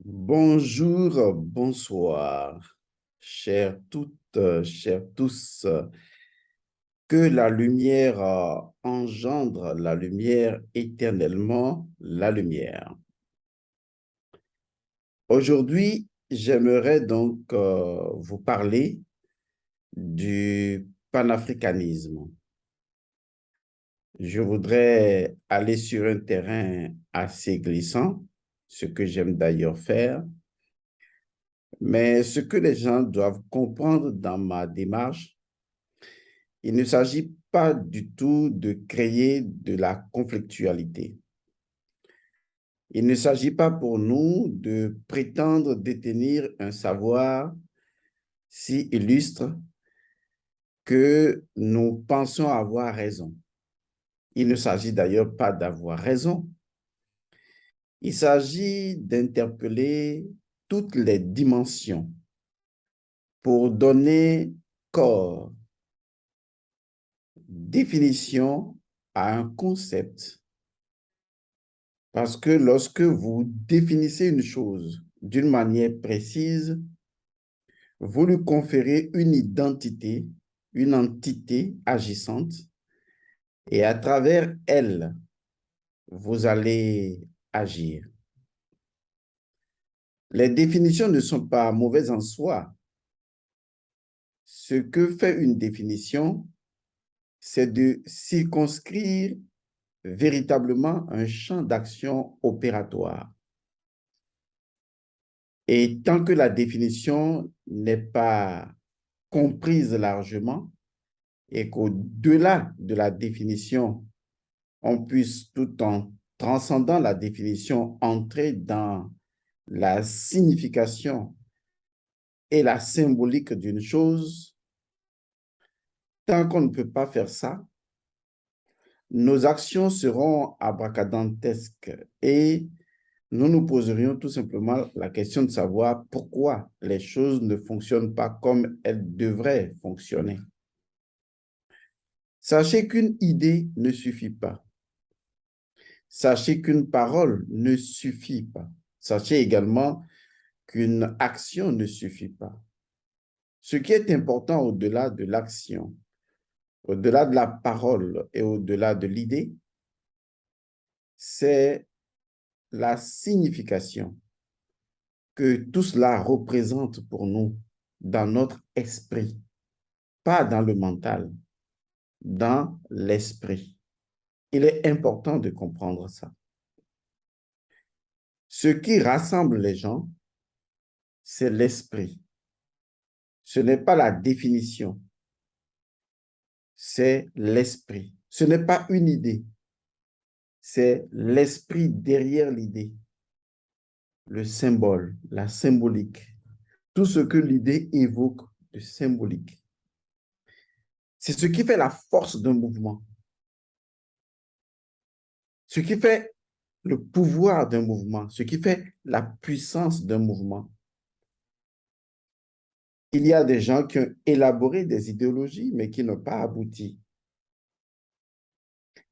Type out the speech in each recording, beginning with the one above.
Bonjour, bonsoir, chers toutes, chers tous. Que la lumière engendre la lumière éternellement, la lumière. Aujourd'hui, j'aimerais donc vous parler du panafricanisme. Je voudrais aller sur un terrain assez glissant, ce que j'aime d'ailleurs faire. Mais ce que les gens doivent comprendre dans ma démarche, il ne s'agit pas du tout de créer de la conflictualité. Il ne s'agit pas pour nous de prétendre détenir un savoir si illustre que nous pensons avoir raison. Il ne s'agit d'ailleurs pas d'avoir raison. Il s'agit d'interpeller toutes les dimensions pour donner corps, définition à un concept. Parce que lorsque vous définissez une chose d'une manière précise, vous lui conférez une identité, une entité agissante, et à travers elle, vous allez agir. Les définitions ne sont pas mauvaises en soi. Ce que fait une définition, c'est de circonscrire véritablement un champ d'action opératoire. Et tant que la définition n'est pas comprise largement et qu'au-delà de la définition, on puisse, tout en transcendant la définition, entrer dans la signification et la symbolique d'une chose, tant qu'on ne peut pas faire ça, nos actions seront abracadantesques et nous nous poserions tout simplement la question de savoir pourquoi les choses ne fonctionnent pas comme elles devraient fonctionner. Sachez qu'une idée ne suffit pas. Sachez qu'une parole ne suffit pas. Sachez également qu'une action ne suffit pas. Ce qui est important au-delà de l'action, au-delà de la parole et au-delà de l'idée, c'est la signification que tout cela représente pour nous dans notre esprit, pas dans le mental, dans l'esprit. Il est important de comprendre ça. Ce qui rassemble les gens, c'est l'esprit. Ce n'est pas la définition, c'est l'esprit. Ce n'est pas une idée, c'est l'esprit derrière l'idée, le symbole, la symbolique, tout ce que l'idée évoque de symbolique. C'est ce qui fait la force d'un mouvement, ce qui fait le pouvoir d'un mouvement, ce qui fait la puissance d'un mouvement. Il y a des gens qui ont élaboré des idéologies, mais qui n'ont pas abouti.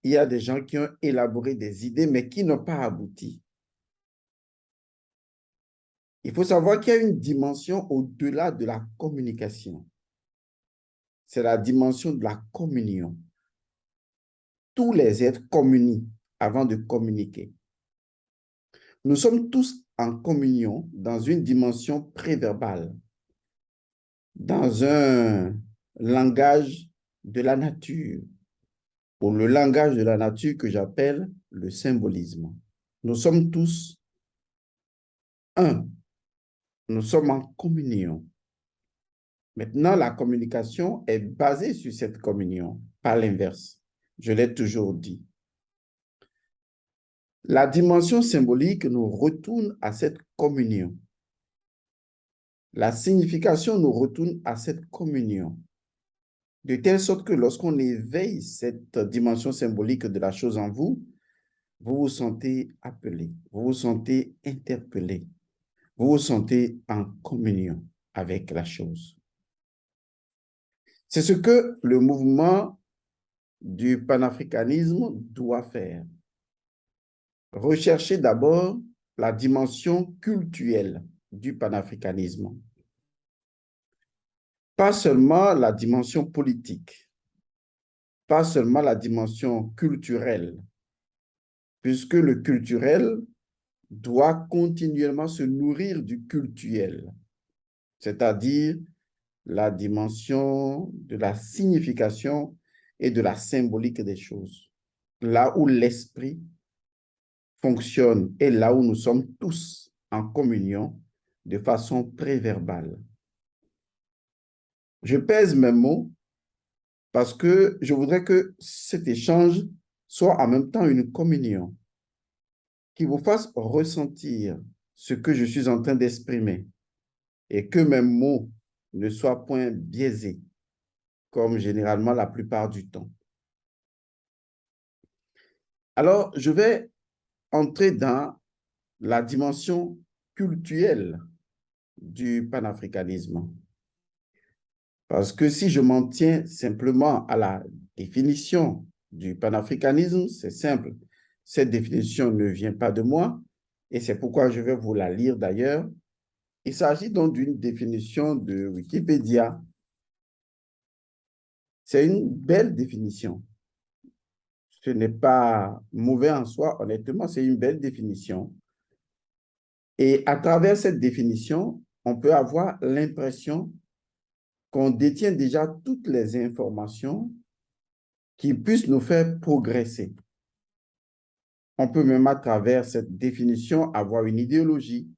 Il y a des gens qui ont élaboré des idées, mais qui n'ont pas abouti. Il faut savoir qu'il y a une dimension au-delà de la communication. C'est la dimension de la communion. Tous les êtres communient avant de communiquer. Nous sommes tous en communion dans une dimension préverbale, dans un langage de la nature, ou le langage de la nature que j'appelle le symbolisme. Nous sommes tous un. Nous sommes en communion. Maintenant, la communication est basée sur cette communion, pas l'inverse. Je l'ai toujours dit. La dimension symbolique nous retourne à cette communion. La signification nous retourne à cette communion. De telle sorte que lorsqu'on éveille cette dimension symbolique de la chose en vous, vous vous sentez appelé, vous vous sentez interpellé, vous vous sentez en communion avec la chose. C'est ce que le mouvement du panafricanisme doit faire. Rechercher d'abord la dimension cultuelle du panafricanisme. Pas seulement la dimension politique, pas seulement la dimension culturelle, puisque le culturel doit continuellement se nourrir du cultuel, c'est-à-dire la dimension de la signification et de la symbolique des choses. Là où l'esprit fonctionne et là où nous sommes tous en communion de façon préverbale. Je pèse mes mots parce que je voudrais que cet échange soit en même temps une communion qui vous fasse ressentir ce que je suis en train d'exprimer et que mes mots ne soient point biaisés, comme généralement la plupart du temps. Alors, je vais entrer dans la dimension culturelle du panafricanisme. Parce que si je m'en tiens simplement à la définition du panafricanisme, c'est simple. Cette définition ne vient pas de moi et c'est pourquoi je vais vous la lire d'ailleurs. Il s'agit donc d'une définition de Wikipédia. C'est une belle définition. Ce n'est pas mauvais en soi, honnêtement, c'est une belle définition. Et à travers cette définition, on peut avoir l'impression qu'on détient déjà toutes les informations qui puissent nous faire progresser. On peut même à travers cette définition avoir une idéologie.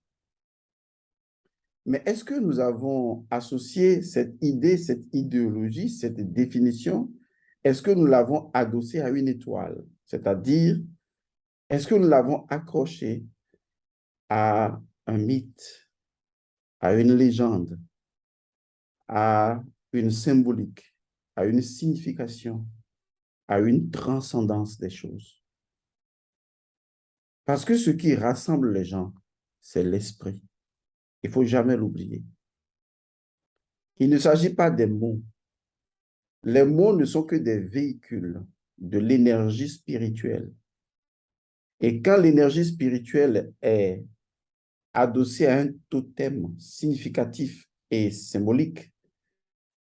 Mais est-ce que nous avons associé cette idée, cette idéologie, cette définition, est-ce que nous l'avons adossée à une étoile? C'est-à-dire, est-ce que nous l'avons accrochée à un mythe, à une légende, à une symbolique, à une signification, à une transcendance des choses? Parce que ce qui rassemble les gens, c'est l'esprit. Il ne faut jamais l'oublier. Il ne s'agit pas des mots. Les mots ne sont que des véhicules de l'énergie spirituelle. Et quand l'énergie spirituelle est adossée à un totem significatif et symbolique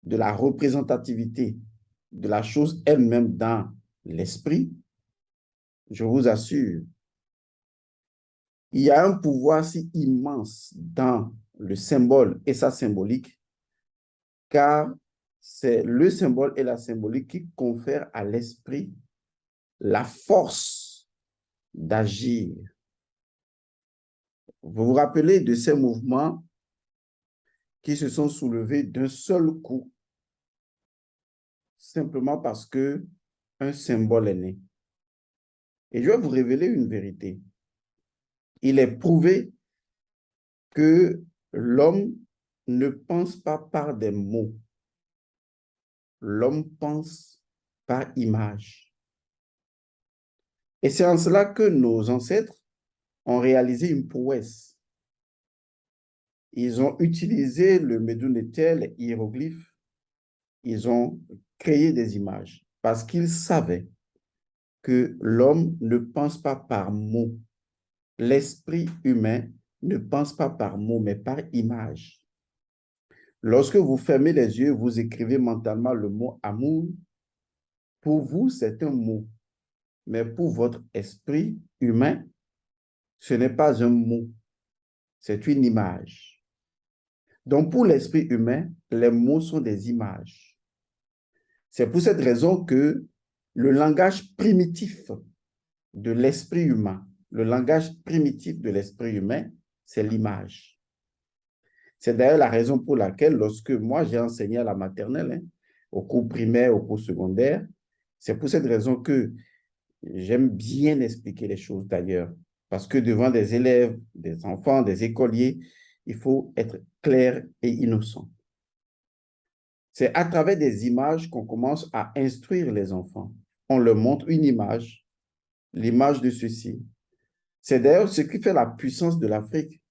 de la représentativité de la chose elle-même dans l'esprit, je vous assure, il y a un pouvoir si immense dans le symbole et sa symbolique, car c'est le symbole et la symbolique qui confèrent à l'esprit la force d'agir. Vous vous rappelez de ces mouvements qui se sont soulevés d'un seul coup, simplement parce que un symbole est né. Et je vais vous révéler une vérité. Il est prouvé que l'homme ne pense pas par des mots. L'homme pense par image. Et c'est en cela que nos ancêtres ont réalisé une prouesse. Ils ont utilisé le Médounétel, les hiéroglyphes, ils ont créé des images parce qu'ils savaient que l'homme ne pense pas par mots. L'esprit humain ne pense pas par mots, mais par image. Lorsque vous fermez les yeux, vous écrivez mentalement le mot amour. Pour vous, c'est un mot, mais pour votre esprit humain, ce n'est pas un mot, c'est une image. Donc, pour l'esprit humain, les mots sont des images. C'est pour cette raison que le langage primitif de l'esprit humain, le langage primitif de l'esprit humain, c'est l'image. C'est d'ailleurs la raison pour laquelle, lorsque moi j'ai enseigné à la maternelle, au cours primaire, au cours secondaire, c'est pour cette raison que j'aime bien expliquer les choses d'ailleurs. Parce que devant des élèves, des enfants, des écoliers, il faut être clair et innocent. C'est à travers des images qu'on commence à instruire les enfants. On leur montre une image, l'image de ceci. C'est d'ailleurs ce qui fait la puissance de l'Afrique.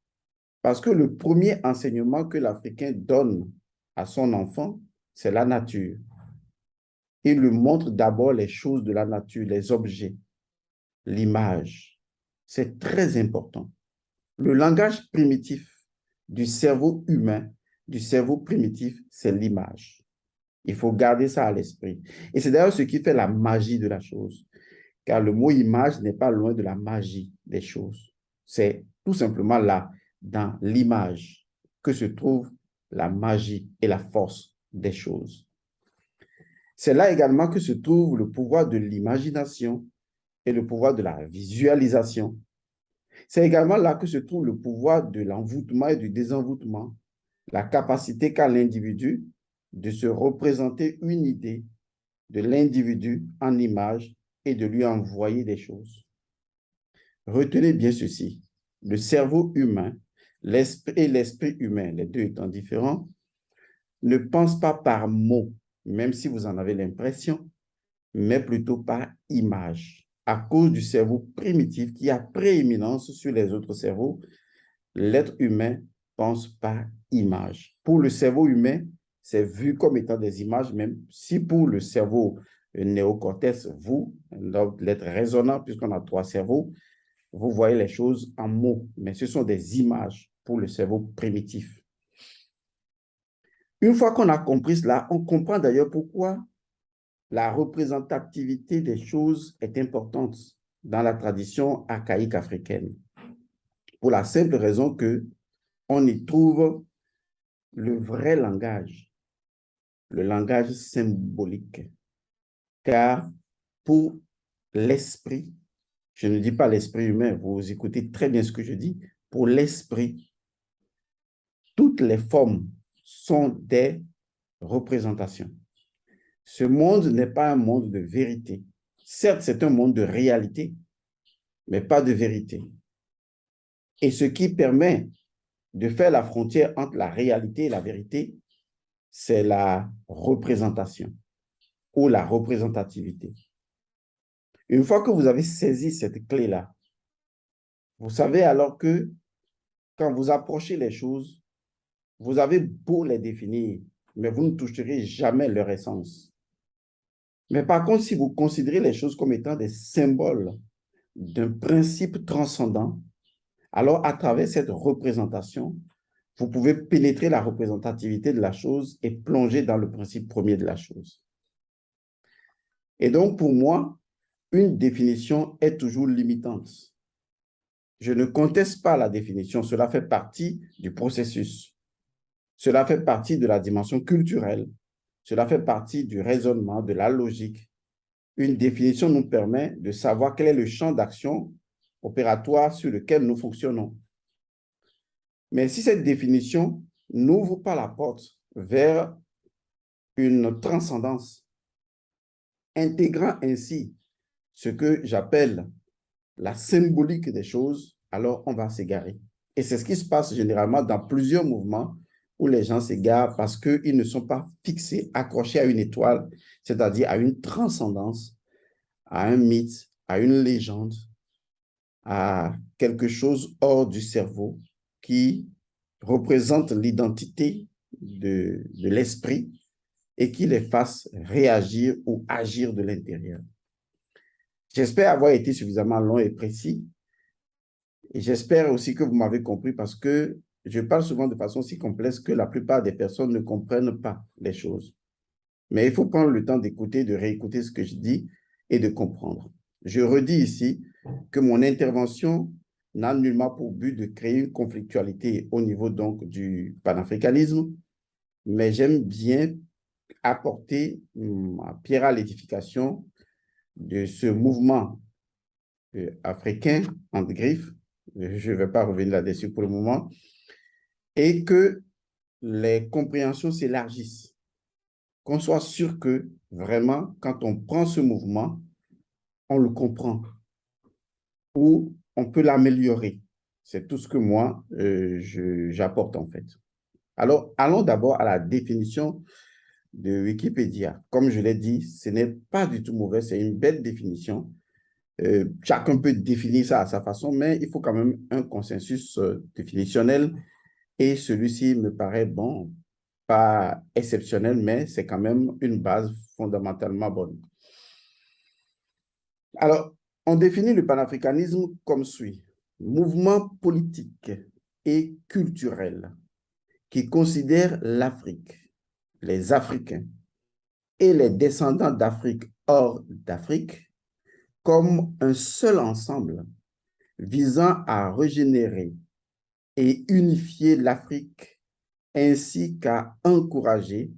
Parce que le premier enseignement que l'Africain donne à son enfant, c'est la nature. Il lui montre d'abord les choses de la nature, les objets, l'image. C'est très important. Le langage primitif du cerveau humain, du cerveau primitif, c'est l'image. Il faut garder ça à l'esprit. Et c'est d'ailleurs ce qui fait la magie de la chose. Car le mot image n'est pas loin de la magie des choses. C'est tout simplement là, dans l'image, que se trouve la magie et la force des choses. C'est là également que se trouve le pouvoir de l'imagination et le pouvoir de la visualisation. C'est également là que se trouve le pouvoir de l'envoûtement et du désenvoûtement, la capacité qu'a l'individu de se représenter une idée de l'individu en image et de lui envoyer des choses. Retenez bien ceci, le cerveau humain et l'esprit humain, les deux étant différents, ne pensent pas par mots, même si vous en avez l'impression, mais plutôt par image. À cause du cerveau primitif qui a prééminence sur les autres cerveaux, l'être humain pense par image. Pour le cerveau humain, c'est vu comme étant des images, même si pour le cerveau néocortex, vous, l'être raisonnant, puisqu'on a trois cerveaux, vous voyez les choses en mots, mais ce sont des images pour le cerveau primitif. Une fois qu'on a compris cela, on comprend d'ailleurs pourquoi la représentativité des choses est importante dans la tradition archaïque africaine. Pour la simple raison que on y trouve le vrai langage, le langage symbolique. Car pour l'esprit, je ne dis pas l'esprit humain, vous écoutez très bien ce que je dis, pour l'esprit, toutes les formes sont des représentations. Ce monde n'est pas un monde de vérité. Certes, c'est un monde de réalité, mais pas de vérité. Et ce qui permet de faire la frontière entre la réalité et la vérité, c'est la représentation ou la représentativité. Une fois que vous avez saisi cette clé-là, vous savez alors que quand vous approchez les choses, vous avez beau les définir, mais vous ne toucherez jamais leur essence. Mais par contre, si vous considérez les choses comme étant des symboles d'un principe transcendant, alors à travers cette représentation, vous pouvez pénétrer la représentativité de la chose et plonger dans le principe premier de la chose. Et donc, pour moi, une définition est toujours limitante. Je ne conteste pas la définition, cela fait partie du processus. Cela fait partie de la dimension culturelle. Cela fait partie du raisonnement, de la logique. Une définition nous permet de savoir quel est le champ d'action opératoire sur lequel nous fonctionnons. Mais si cette définition n'ouvre pas la porte vers une transcendance, intégrant ainsi ce que j'appelle la symbolique des choses, alors on va s'égarer. Et c'est ce qui se passe généralement dans plusieurs mouvements où les gens s'égarent parce qu'ils ne sont pas fixés, accrochés à une étoile, c'est-à-dire à une transcendance, à un mythe, à une légende, à quelque chose hors du cerveau qui représente l'identité de l'esprit et qui les fasse réagir ou agir de l'intérieur. J'espère avoir été suffisamment long et précis. Et j'espère aussi que vous m'avez compris parce que je parle souvent de façon si complexe que la plupart des personnes ne comprennent pas les choses. Mais il faut prendre le temps d'écouter, de réécouter ce que je dis et de comprendre. Je redis ici que mon intervention n'a nullement pour but de créer une conflictualité au niveau donc du panafricanisme, mais j'aime bien apporter ma pierre à l'édification de ce mouvement africain, entre griffes, je ne vais pas revenir là-dessus pour le moment, et que les compréhensions s'élargissent, qu'on soit sûr que vraiment, quand on prend ce mouvement, on le comprend ou on peut l'améliorer. C'est tout ce que moi, j'apporte en fait. Alors, allons d'abord à la définition de Wikipédia. Comme je l'ai dit, ce n'est pas du tout mauvais, c'est une belle définition. Chacun peut définir ça à sa façon, mais il faut quand même un consensus définitionnel et celui-ci me paraît, bon, pas exceptionnel, mais c'est quand même une base fondamentalement bonne. Alors, on définit le panafricanisme comme suit. mouvement politique et culturel qui considère l'Afrique, les Africains et les descendants d'Afrique hors d'Afrique comme un seul ensemble visant à régénérer et unifier l'Afrique ainsi qu'à encourager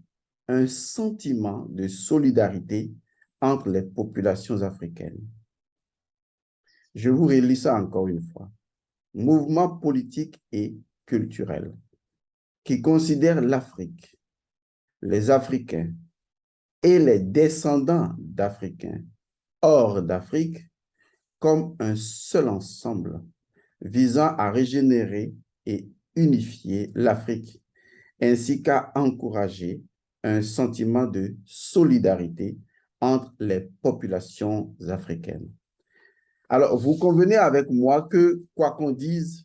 un sentiment de solidarité entre les populations africaines. Je vous relis ça encore une fois. Mouvement politique et culturel qui considère l'Afrique, les Africains et les descendants d'Africains hors d'Afrique comme un seul ensemble visant à régénérer et unifier l'Afrique, ainsi qu'à encourager un sentiment de solidarité entre les populations africaines. Alors, vous convenez avec moi que, quoi qu'on dise,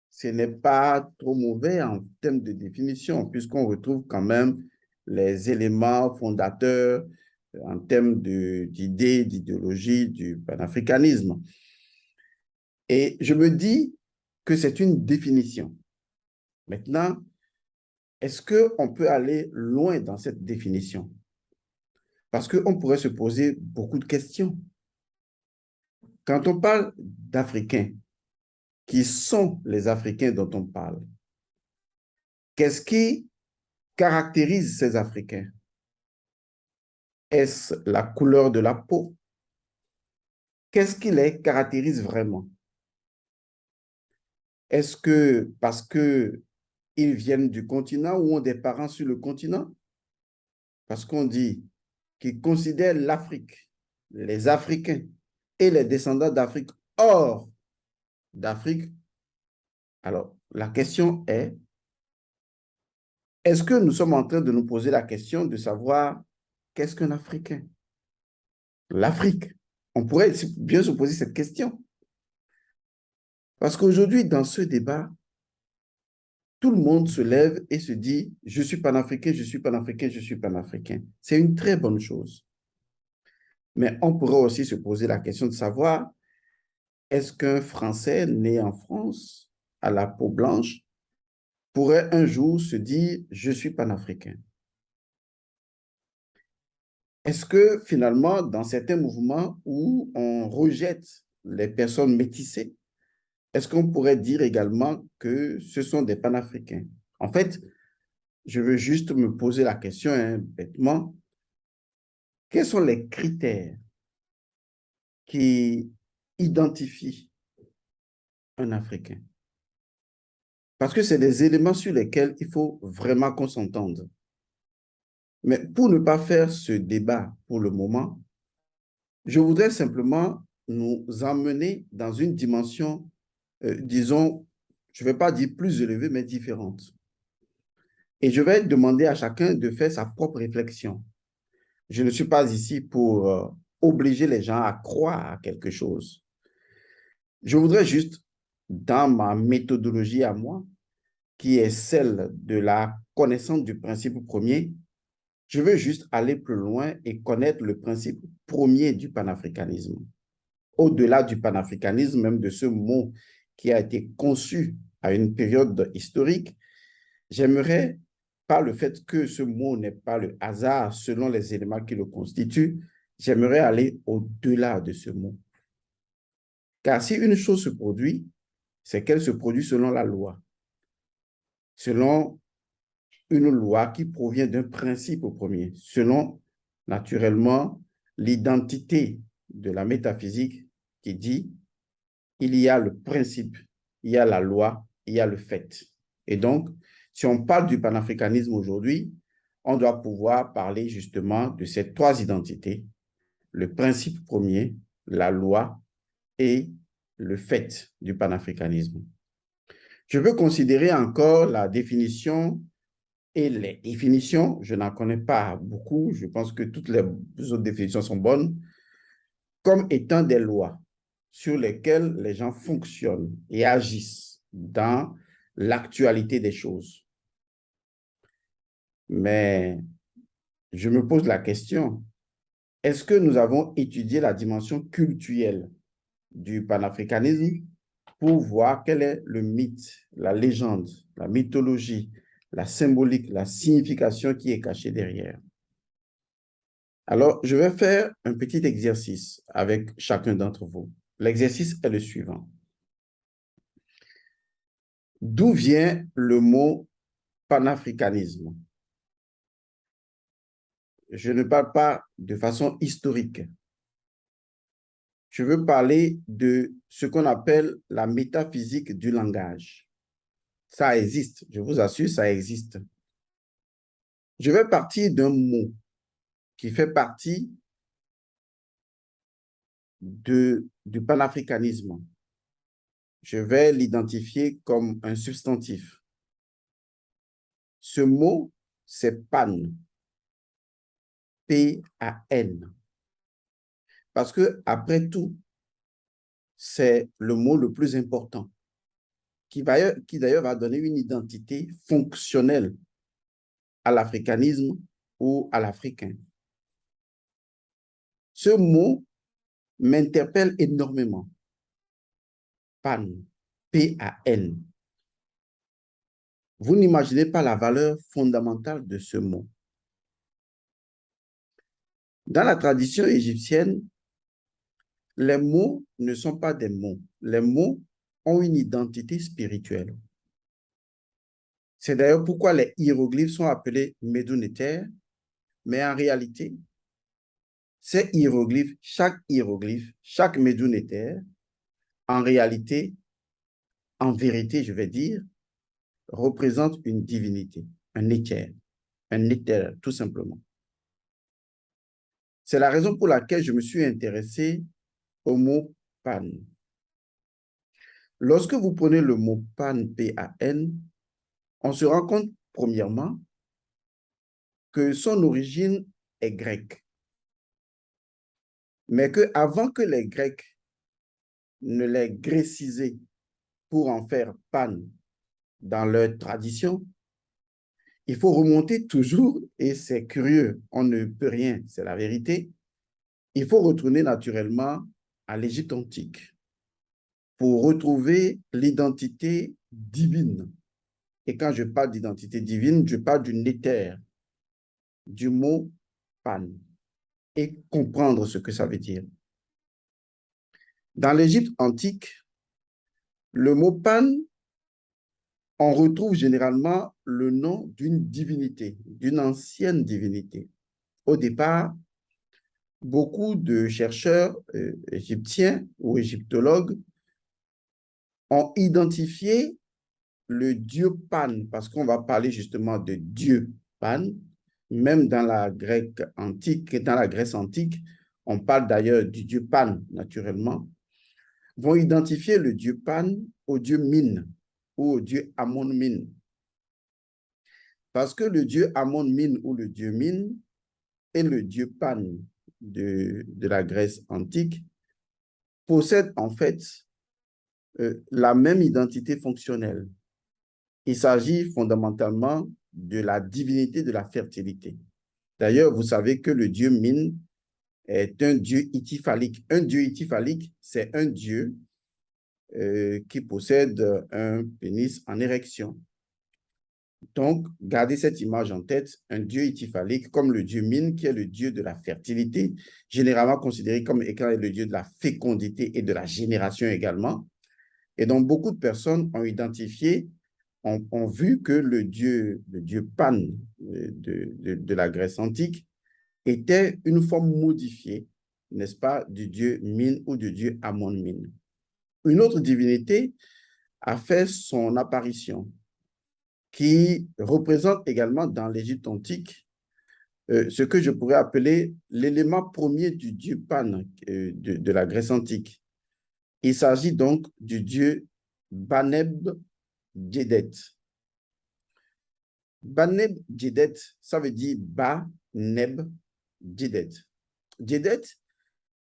ce n'est pas trop mauvais en termes de définition, puisqu'on retrouve quand même les éléments fondateurs en termes d'idées, d'idéologie du panafricanisme. Et je me dis que c'est une définition. Maintenant, est-ce qu'on peut aller loin dans cette définition? Parce qu'on pourrait se poser beaucoup de questions. Quand on parle d'Africains, qui sont les Africains dont on parle? Qu'est-ce qui caractérise ces Africains? Est-ce la couleur de la peau? Qu'est-ce qui les caractérise vraiment? Est-ce que parce qu'ils viennent du continent ou ont des parents sur le continent? Parce qu'on dit qu'ils considèrent l'Afrique, les Africains et les descendants d'Afrique hors d'Afrique. Alors, la question est-ce que nous sommes en train de nous poser la question de savoir qu'est-ce qu'un Africain? L'Afrique. On pourrait bien se poser cette question. Parce qu'aujourd'hui, dans ce débat, tout le monde se lève et se dit « Je suis panafricain, je suis panafricain, je suis panafricain ». C'est une très bonne chose. Mais on pourrait aussi se poser la question de savoir est-ce qu'un Français né en France, à la peau blanche, pourrait un jour se dire « Je suis panafricain ». Est-ce que finalement, dans certains mouvements où on rejette les personnes métissées, est-ce qu'on pourrait dire également que ce sont des panafricains? En fait, je veux juste me poser la question bêtement, quels sont les critères qui identifient un Africain? Parce que c'est des éléments sur lesquels il faut vraiment qu'on s'entende. Mais pour ne pas faire ce débat pour le moment, je voudrais simplement nous emmener dans une dimension, disons, je ne vais pas dire plus élevée, mais différente. Et je vais demander à chacun de faire sa propre réflexion. Je ne suis pas ici pour obliger les gens à croire à quelque chose. Je voudrais juste, dans ma méthodologie à moi, qui est celle de la connaissance du principe premier, je veux juste aller plus loin et connaître le principe premier du panafricanisme. Au-delà du panafricanisme, même de ce mot qui a été conçu à une période historique, j'aimerais, par le fait que ce mot n'est pas le hasard selon les éléments qui le constituent, j'aimerais aller au-delà de ce mot. Car si une chose se produit, c'est qu'elle se produit selon la loi, selon une loi qui provient d'un principe premier, selon naturellement l'identité de la métaphysique qui dit il y a le principe, il y a la loi, il y a le fait. Et donc, si on parle du panafricanisme aujourd'hui, on doit pouvoir parler justement de ces trois identités, le principe premier, la loi et le fait du panafricanisme. Je veux considérer encore la définition et les définitions. Je n'en connais pas beaucoup, je pense que toutes les autres définitions sont bonnes, comme étant des lois sur lesquelles les gens fonctionnent et agissent dans l'actualité des choses. Mais je me pose la question, est-ce que nous avons étudié la dimension culturelle du panafricanisme? pour voir quel est le mythe, la légende, la mythologie, la symbolique, la signification qui est cachée derrière. Alors, je vais faire un petit exercice avec chacun d'entre vous. L'exercice est le suivant. D'où vient le mot panafricanisme? Je ne parle pas de façon historique. Je veux parler de ce qu'on appelle la métaphysique du langage. Ça existe, je vous assure, ça existe. Je vais partir d'un mot qui fait partie du panafricanisme. Je vais l'identifier comme un substantif. Ce mot, c'est pan, P-A-N. Parce que, après tout, c'est le mot le plus important, qui d'ailleurs va donner une identité fonctionnelle à l'africanisme ou à l'africain. Ce mot m'interpelle énormément. Pan, P-A-N. Vous n'imaginez pas la valeur fondamentale de ce mot. Dans la tradition égyptienne, les mots ne sont pas des mots. Les mots ont une identité spirituelle. C'est d'ailleurs pourquoi les hiéroglyphes sont appelés Médounéter, mais en réalité, ces hiéroglyphes, chaque Médounéter, en réalité, en vérité, je vais dire, représente une divinité, un éther, tout simplement. C'est la raison pour laquelle je me suis intéressé au mot pan. Lorsque vous prenez le mot pan, P-A-N, on se rend compte, premièrement, que son origine est grecque. Mais qu'avant que les Grecs ne l'aient grécisé pour en faire pan dans leur tradition, il faut remonter toujours, et c'est curieux, on ne peut rien, c'est la vérité, il faut retourner naturellement à l'Égypte antique pour retrouver l'identité divine. Et quand je parle d'identité divine, je parle du néther, du mot pan, et comprendre ce que ça veut dire. Dans l'Égypte antique, le mot pan, on retrouve généralement le nom d'une divinité, d'une ancienne divinité. Au départ, beaucoup de chercheurs égyptiens ou égyptologues ont identifié le dieu Pan, parce qu'on va parler justement de dieu Pan, même dans la Grèce antique, on parle d'ailleurs du dieu Pan, naturellement, vont identifier le dieu Pan au dieu Min ou au dieu Amon-Min. Parce que le dieu Amon-Min ou le dieu Min et le dieu Pan de la Grèce antique possèdent en fait la même identité fonctionnelle. Il s'agit fondamentalement de la divinité de la fertilité. D'ailleurs, vous savez que le dieu Min est un dieu ityphalique. Un dieu ityphalique, c'est un dieu qui possède un pénis en érection. Donc, gardez cette image en tête, un dieu ityphalique comme le dieu Min, qui est le dieu de la fertilité, généralement considéré comme étant le dieu de la fécondité et de la génération également. Et donc, beaucoup de personnes ont identifié, ont vu que le dieu Pan de la Grèce antique était une forme modifiée, n'est-ce pas, du dieu Min ou du dieu Amon-Min. Une autre divinité a fait son apparition, qui représente également dans l'Égypte antique ce que je pourrais appeler l'élément premier du dieu Pan de la Grèce antique. Il s'agit donc du dieu Baneb Djedet. Baneb Djedet, ça veut dire Ba-Neb Djedet. Djedet,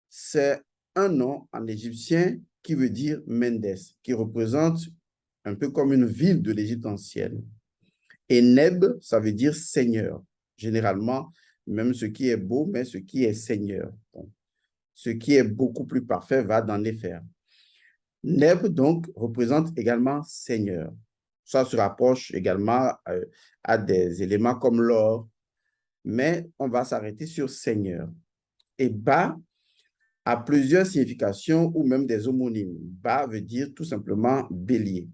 c'est un nom en égyptien qui veut dire Mendes, qui représente un peu comme une ville de l'Égypte ancienne. Et Neb, ça veut dire seigneur. Généralement, même ce qui est beau, mais ce qui est seigneur. Bon, ce qui est beaucoup plus parfait va dans les fers. Neb, donc, représente également Seigneur. Ça se rapproche également à des éléments comme l'or, mais on va s'arrêter sur Seigneur. Et Ba a plusieurs significations ou même des homonymes. Ba veut dire tout simplement bélier.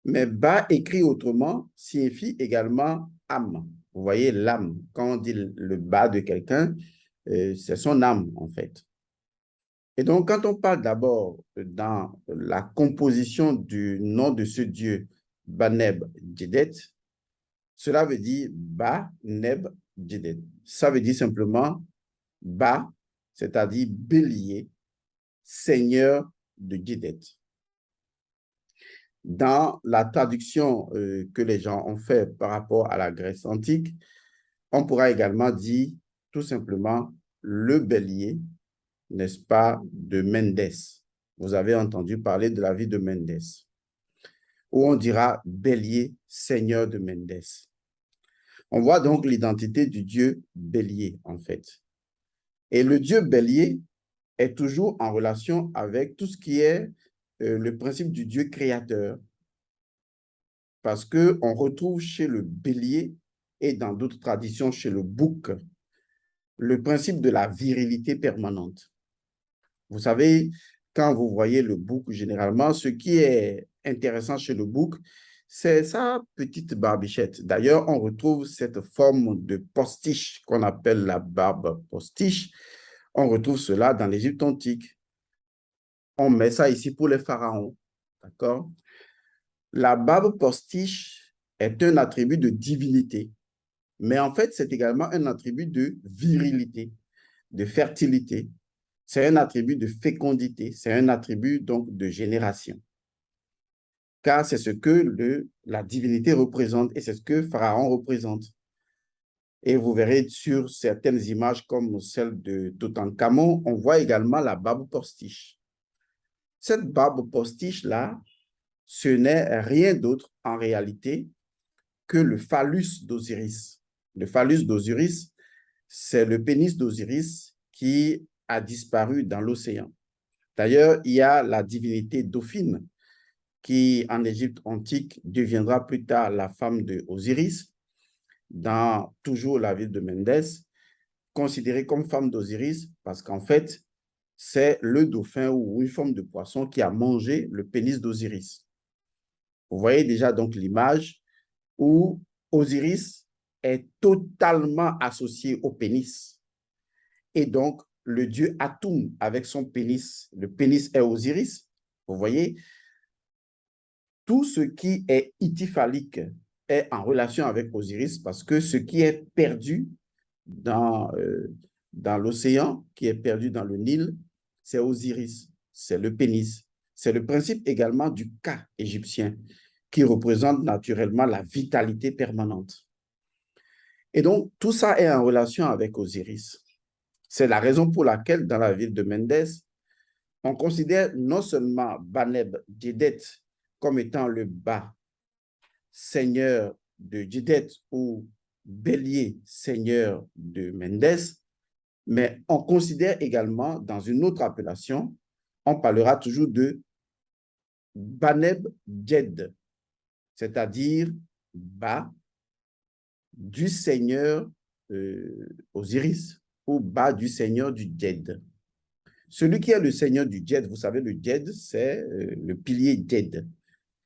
Mais Ba écrit autrement signifie également âme. Vous voyez l'âme. Quand on dit le bas de quelqu'un, c'est son âme en fait. Et donc, quand on parle d'abord dans la composition du nom de ce Dieu, Baneb Djedet, cela veut dire Ba Neb Djedet. Ça veut dire simplement Ba, c'est-à-dire bélier, seigneur de Djedet. Dans la traduction que les gens ont fait par rapport à la Grèce antique, on pourra également dire tout simplement le bélier, n'est-ce pas, de Méndès. Vous avez entendu parler de la vie de Méndès, où on dira bélier, seigneur de Méndès. On voit donc l'identité du dieu bélier, en fait. Et le dieu bélier est toujours en relation avec tout ce qui est le principe du dieu créateur. Parce qu'on retrouve chez le bélier et dans d'autres traditions chez le bouc le principe de la virilité permanente. Vous savez, quand vous voyez le bouc, généralement, ce qui est intéressant chez le bouc, c'est sa petite barbichette. D'ailleurs, on retrouve cette forme de postiche qu'on appelle la barbe postiche. On retrouve cela dans l'Égypte antique. On met ça ici pour les pharaons. D'accord? La barbe postiche est un attribut de divinité, mais en fait, c'est également un attribut de virilité, de fertilité. C'est un attribut de fécondité, c'est un attribut donc de génération. Car c'est ce que la divinité représente et c'est ce que Pharaon représente. Et vous verrez sur certaines images comme celle de Toutankhamon, on voit également la barbe postiche. Cette barbe postiche-là, ce n'est rien d'autre en réalité que le phallus d'Osiris. Le phallus d'Osiris, c'est le pénis d'Osiris qui a disparu dans l'océan. D'ailleurs, il y a la divinité Dauphine qui, en Égypte antique, deviendra plus tard la femme d'Osiris, dans toujours la ville de Méndès, considérée comme femme d'Osiris parce qu'en fait, c'est le dauphin ou une forme de poisson qui a mangé le pénis d'Osiris. Vous voyez déjà donc l'image où Osiris est totalement associé au pénis. Et donc, le dieu Atum avec son pénis, le pénis est Osiris. Vous voyez, tout ce qui est ityphalique est en relation avec Osiris parce que ce qui est perdu dans l'océan, qui est perdu dans le Nil, c'est Osiris, c'est le pénis. C'est le principe également du Ka égyptien qui représente naturellement la vitalité permanente. Et donc, tout ça est en relation avec Osiris. C'est la raison pour laquelle, dans la ville de Méndès, on considère non seulement Baneb Djedet comme étant le bas seigneur de Djedet ou bélier seigneur de Méndès, mais on considère également, dans une autre appellation, on parlera toujours de Baneb Djed, c'est-à-dire bas du seigneur Osiris ou bas du seigneur du Djed. Celui qui est le seigneur du Djed, vous savez, le Djed, c'est le pilier Djed.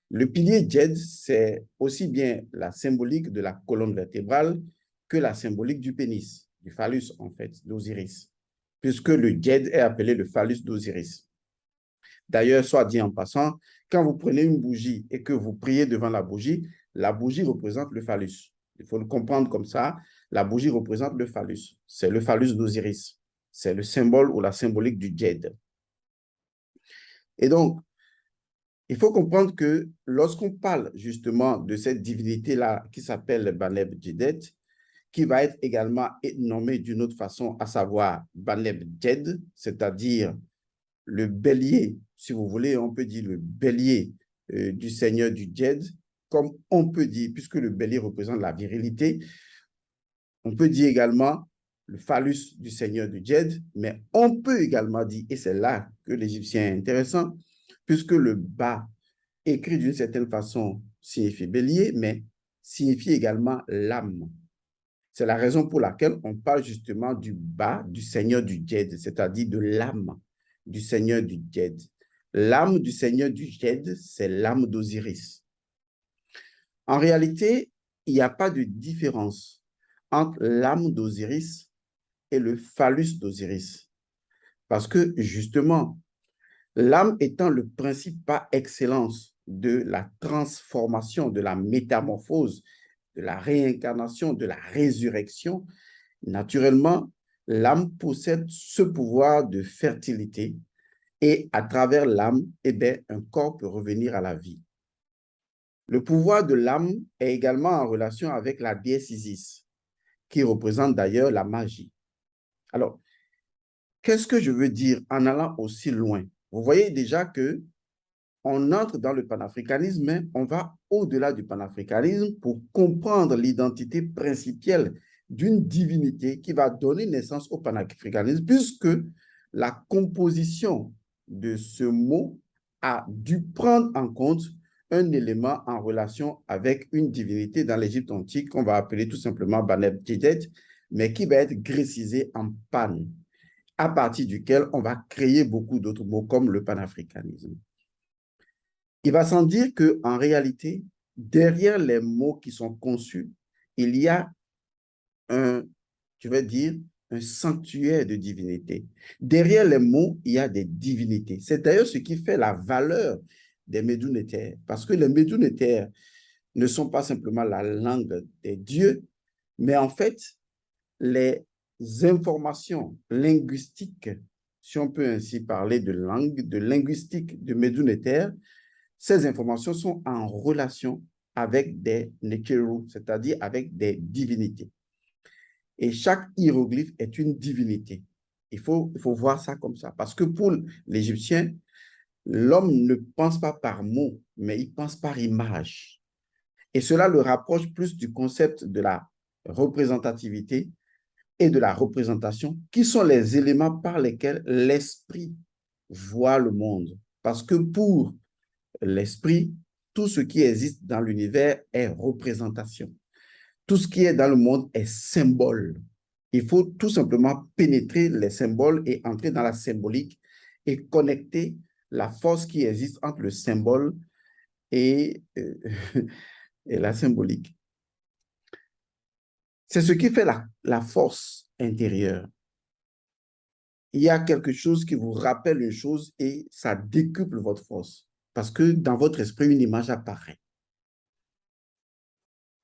Le pilier Djed, c'est aussi bien la symbolique de la colonne vertébrale que la symbolique du pénis, du phallus, en fait, d'Osiris, puisque le Djed est appelé le phallus d'Osiris. D'ailleurs, soit dit en passant, quand vous prenez une bougie et que vous priez devant la bougie représente le phallus. Il faut le comprendre comme ça. La bougie représente le phallus. C'est le phallus d'Osiris. C'est le symbole ou la symbolique du Djed. Et donc, il faut comprendre que lorsqu'on parle justement de cette divinité-là qui s'appelle Baneb Djedet, qui va être également nommée d'une autre façon, à savoir Baneb Djed, c'est-à-dire le bélier, si vous voulez, on peut dire le bélier du seigneur du Djed, comme on peut dire, puisque le bélier représente la virilité, on peut dire également le phallus du seigneur du Djed, mais on peut également dire, et c'est là que l'Égyptien est intéressant, puisque le bas, écrit d'une certaine façon, signifie bélier, mais signifie également l'âme. C'est la raison pour laquelle on parle justement du bas du seigneur du Djed, c'est-à-dire de l'âme du seigneur du Djed. L'âme du seigneur du Djed, c'est l'âme d'Osiris. En réalité, il n'y a pas de différence entre l'âme d'Osiris et le phallus d'Osiris. Parce que justement, l'âme étant le principe par excellence de la transformation, de la métamorphose, de la réincarnation, de la résurrection, naturellement, l'âme possède ce pouvoir de fertilité et à travers l'âme, eh bien, un corps peut revenir à la vie. Le pouvoir de l'âme est également en relation avec la déesse Isis, qui représente d'ailleurs la magie. Alors, qu'est-ce que je veux dire en allant aussi loin? Vous voyez déjà que on entre dans le panafricanisme, mais on va au-delà du panafricanisme pour comprendre l'identité principielle d'une divinité qui va donner naissance au panafricanisme, puisque la composition de ce mot a dû prendre en compte un élément en relation avec une divinité dans l'Égypte antique qu'on va appeler tout simplement Baneb Djedet, mais qui va être grécisé en Pan, à partir duquel on va créer beaucoup d'autres mots comme le panafricanisme. Il va sans dire qu'en réalité, derrière les mots qui sont conçus, il y a je vais dire, un sanctuaire de divinité. Derrière les mots, il y a des divinités. C'est d'ailleurs ce qui fait la valeur des Médounétaires, parce que les Médounétaires ne sont pas simplement la langue des dieux, mais en fait, les informations linguistiques, si on peut ainsi parler de langue, de linguistique de Médounétaires, ces informations sont en relation avec des Nekeru, c'est-à-dire avec des divinités. Et chaque hiéroglyphe est une divinité. Il faut voir ça comme ça. Parce que pour l'Égyptien, l'homme ne pense pas par mots, mais il pense par image. Et cela le rapproche plus du concept de la représentativité et de la représentation, qui sont les éléments par lesquels l'esprit voit le monde. Parce que pour l'esprit, tout ce qui existe dans l'univers est représentation. Tout ce qui est dans le monde est symbole. Il faut tout simplement pénétrer les symboles et entrer dans la symbolique et connecter la force qui existe entre le symbole et, et la symbolique. C'est ce qui fait la force intérieure. Il y a quelque chose qui vous rappelle une chose et ça décuple votre force parce que dans votre esprit, une image apparaît.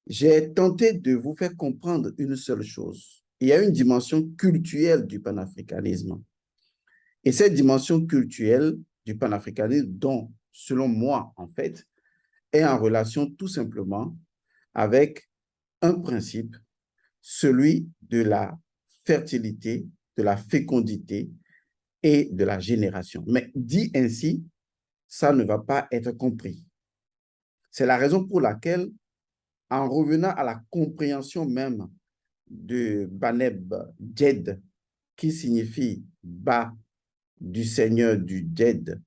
J'ai tenté de vous faire comprendre une seule chose. Il y a une dimension culturelle du panafricanisme. Et cette dimension culturelle du panafricanisme, dont, selon moi, en fait, est en relation tout simplement avec un principe, celui de la fertilité, de la fécondité et de la génération. Mais dit ainsi, ça ne va pas être compris. C'est la raison pour laquelle, en revenant à la compréhension même de Baneb Djed, qui signifie bas du seigneur du Djed,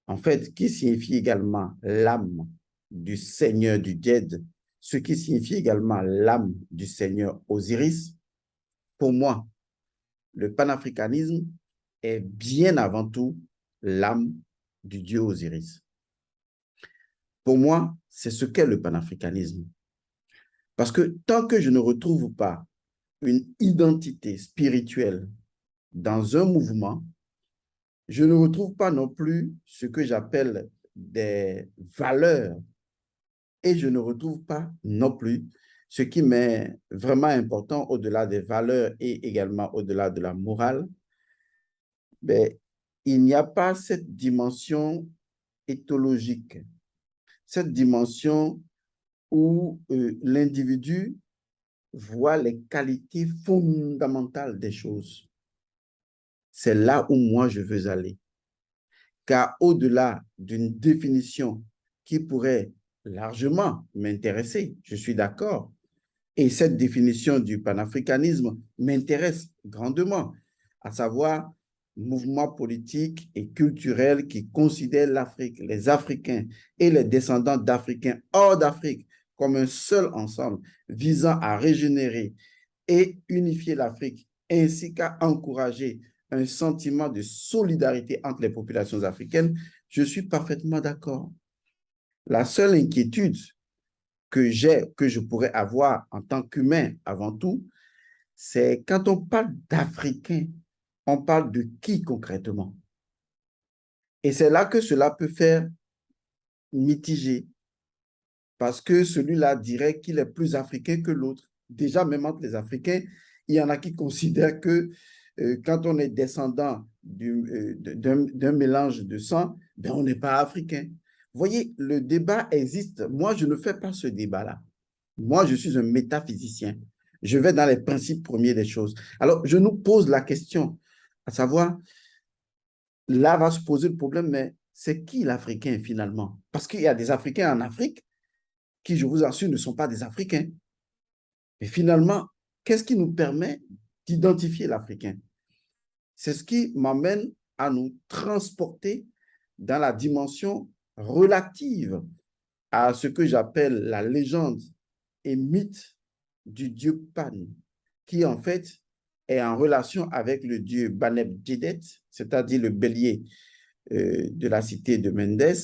en fait, qui signifie également l'âme du seigneur du Djed, ce qui signifie également l'âme du seigneur Osiris. Pour moi, le panafricanisme est bien avant tout l'âme du dieu Osiris. Pour moi, c'est ce qu'est le panafricanisme. Parce que tant que je ne retrouve pas une identité spirituelle dans un mouvement, je ne retrouve pas non plus ce que j'appelle des valeurs et je ne retrouve pas non plus ce qui m'est vraiment important au-delà des valeurs et également au-delà de la morale. Mais il n'y a pas cette dimension éthologique, cette dimension où l'individu voit les qualités fondamentales des choses. C'est là où moi je veux aller. Car au-delà d'une définition qui pourrait largement m'intéresser, je suis d'accord, et cette définition du panafricanisme m'intéresse grandement, à savoir mouvement politique et culturel qui considère l'Afrique, les Africains et les descendants d'Africains hors d'Afrique comme un seul ensemble visant à régénérer et unifier l'Afrique, ainsi qu'à encourager un sentiment de solidarité entre les populations africaines, je suis parfaitement d'accord. La seule inquiétude que je pourrais avoir en tant qu'humain avant tout, c'est quand on parle d'Africains, on parle de qui concrètement? Et c'est là que cela peut faire mitiger, parce que celui-là dirait qu'il est plus africain que l'autre. Déjà, même entre les Africains, il y en a qui considèrent que quand on est descendant d'un mélange de sang, ben on n'est pas africain. Vous voyez, le débat existe. Moi, je ne fais pas ce débat-là. Moi, je suis un métaphysicien. Je vais dans les principes premiers des choses. Alors, je nous pose la question, à savoir, là va se poser le problème, mais c'est qui l'Africain finalement? Parce qu'il y a des Africains en Afrique qui, je vous assure, ne sont pas des Africains. Et finalement, qu'est-ce qui nous permet d'identifier l'Africain? C'est ce qui m'amène à nous transporter dans la dimension relative à ce que j'appelle la légende et mythe du dieu Pan, qui en fait est en relation avec le dieu Baneb Djedet, c'est-à-dire le bélier de la cité de Mendes,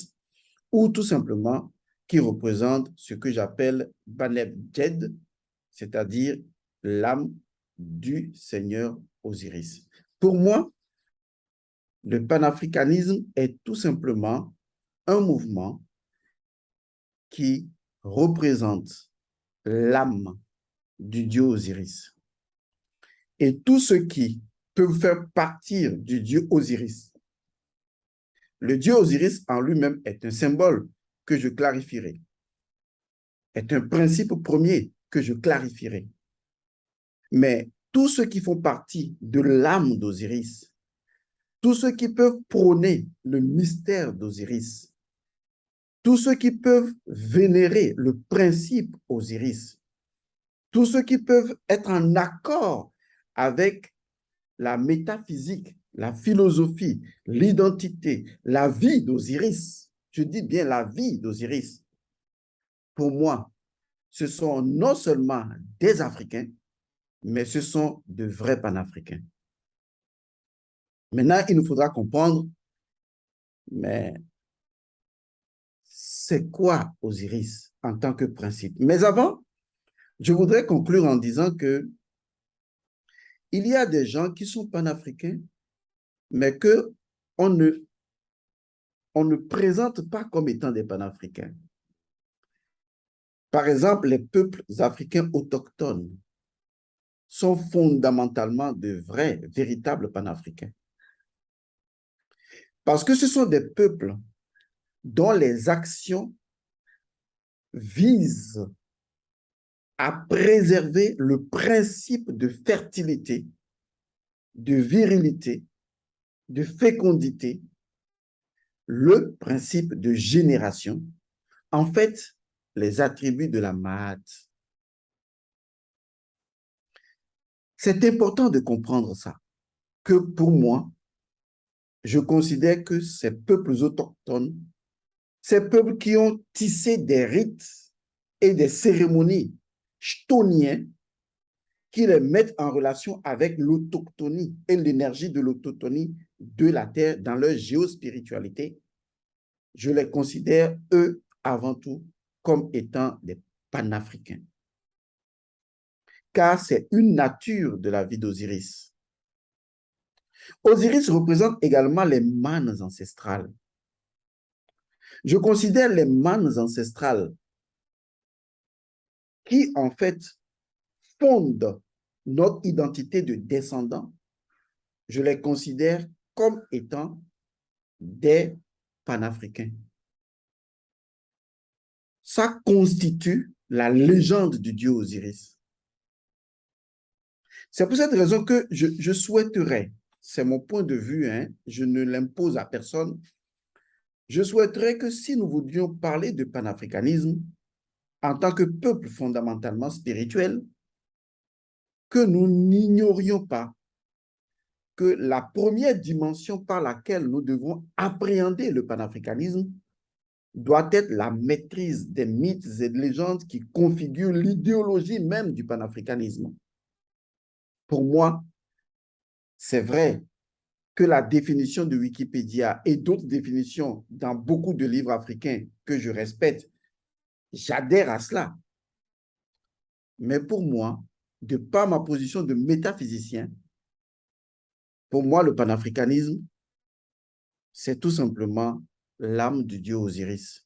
ou tout simplement qui représente ce que j'appelle Baneb Djed, c'est-à-dire l'âme du Seigneur Osiris. Pour moi, le panafricanisme est tout simplement un mouvement qui représente l'âme du dieu Osiris. Et tout ce qui peut faire partir du dieu Osiris. Le dieu Osiris en lui-même est un symbole que je clarifierai, est un principe premier que je clarifierai. Mais tous ceux qui font partie de l'âme d'Osiris, tous ceux qui peuvent prôner le mystère d'Osiris, tous ceux qui peuvent vénérer le principe Osiris, tous ceux qui peuvent être en accord avec la métaphysique, la philosophie, l'identité, la vie d'Osiris, je dis bien la vie d'Osiris, pour moi, ce sont non seulement des Africains, mais ce sont de vrais panafricains. Maintenant, il nous faudra comprendre, mais c'est quoi Osiris en tant que principe? Mais avant, je voudrais conclure en disant que il y a des gens qui sont panafricains, mais on ne présente pas comme étant des panafricains. Par exemple, les peuples africains autochtones sont fondamentalement de vrais, véritables panafricains. Parce que ce sont des peuples dont les actions visent à préserver le principe de fertilité, de virilité, de fécondité, le principe de génération, en fait, les attributs de la Maat. C'est important de comprendre ça, que pour moi, je considère que ces peuples autochtones, ces peuples qui ont tissé des rites et des cérémonies chtoniens qui les mettent en relation avec l'autochtonie et l'énergie de l'autochtonie de la terre dans leur géospiritualité, je les considère, eux, avant tout, comme étant des panafricains. Car c'est une nature de la vie d'Osiris. Osiris représente également les manes ancestrales. Je considère les manes ancestrales qui, en fait, fondent notre identité de descendants, je les considère comme étant des panafricains. Ça constitue la légende du dieu Osiris. C'est pour cette raison que je souhaiterais, c'est mon point de vue, hein, je ne l'impose à personne, je souhaiterais que si nous voulions parler de panafricanisme en tant que peuple fondamentalement spirituel, que nous n'ignorions pas que la première dimension par laquelle nous devons appréhender le panafricanisme doit être la maîtrise des mythes et des légendes qui configurent l'idéologie même du panafricanisme. Pour moi, c'est vrai que la définition de Wikipédia et d'autres définitions dans beaucoup de livres africains que je respecte, j'adhère à cela. Mais pour moi, de par ma position de métaphysicien, pour moi, le panafricanisme, c'est tout simplement l'âme du dieu Osiris.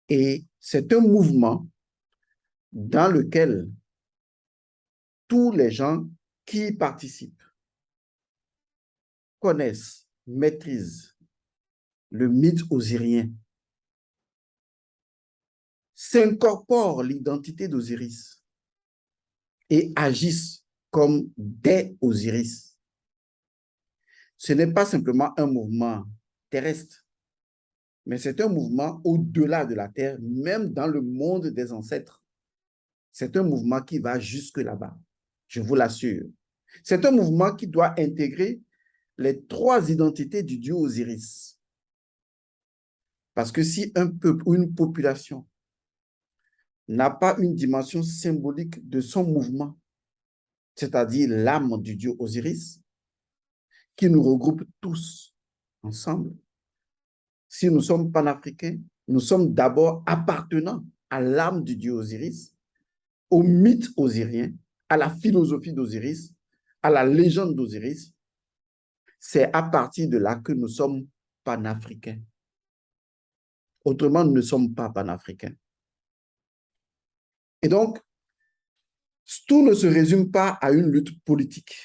Et c'est un mouvement dans lequel tous les gens qui y participent connaissent, maîtrisent le mythe osirien, s'incorporent l'identité d'Osiris et agissent comme des Osiris. Ce n'est pas simplement un mouvement terrestre, mais c'est un mouvement au-delà de la Terre, même dans le monde des ancêtres. C'est un mouvement qui va jusque là-bas, je vous l'assure. C'est un mouvement qui doit intégrer les trois identités du dieu Osiris. Parce que si un peuple ou une population n'a pas une dimension symbolique de son mouvement, c'est-à-dire l'âme du dieu Osiris, qui nous regroupe tous ensemble, si nous sommes panafricains, nous sommes d'abord appartenants à l'âme du dieu Osiris, au mythe osirien, à la philosophie d'Osiris, à la légende d'Osiris. C'est à partir de là que nous sommes panafricains. Autrement, nous ne sommes pas panafricains. Et donc, tout ne se résume pas à une lutte politique.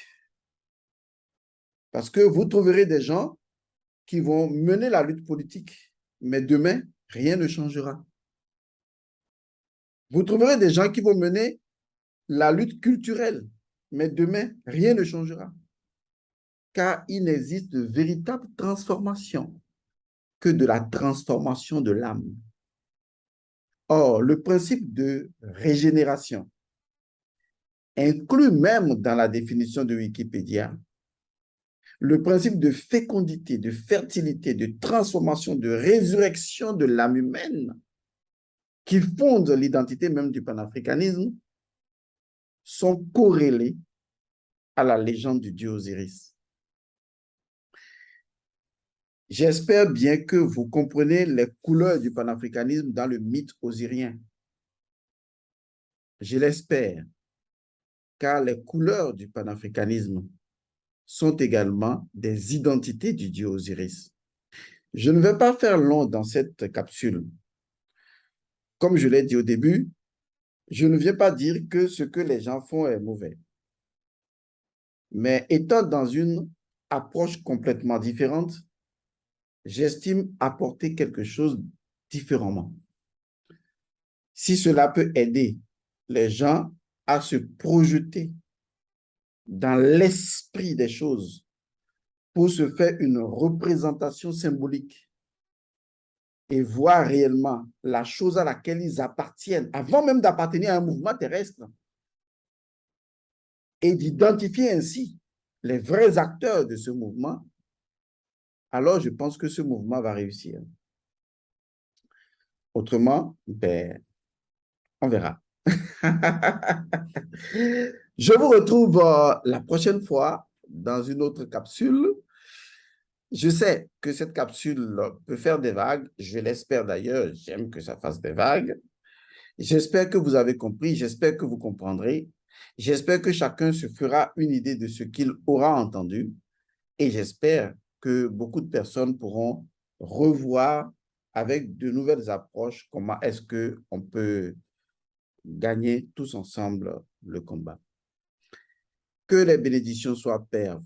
Parce que vous trouverez des gens qui vont mener la lutte politique, mais demain, rien ne changera. Vous trouverez des gens qui vont mener la lutte culturelle, mais demain, rien ne changera. Car il n'existe de véritable transformation que de la transformation de l'âme. Or, le principe de régénération inclut même dans la définition de Wikipédia le principe de fécondité, de fertilité, de transformation, de résurrection de l'âme humaine qui fonde l'identité même du panafricanisme sont corrélés à la légende du dieu Osiris. J'espère bien que vous comprenez les couleurs du panafricanisme dans le mythe osirien. Je l'espère, car les couleurs du panafricanisme sont également des identités du dieu Osiris. Je ne vais pas faire long dans cette capsule. Comme je l'ai dit au début, je ne viens pas dire que ce que les gens font est mauvais. Mais étant dans une approche complètement différente, j'estime apporter quelque chose différemment. Si cela peut aider les gens à se projeter dans l'esprit des choses pour se faire une représentation symbolique et voir réellement la chose à laquelle ils appartiennent, avant même d'appartenir à un mouvement terrestre, et d'identifier ainsi les vrais acteurs de ce mouvement, alors je pense que ce mouvement va réussir. Autrement, ben, on verra. Je vous retrouve la prochaine fois dans une autre capsule. Je sais que cette capsule peut faire des vagues. Je l'espère d'ailleurs. J'aime que ça fasse des vagues. J'espère que vous avez compris. J'espère que vous comprendrez. J'espère que chacun se fera une idée de ce qu'il aura entendu. Et j'espère que beaucoup de personnes pourront revoir avec de nouvelles approches comment est-ce qu'on peut gagner tous ensemble le combat. Que les bénédictions soient, Père,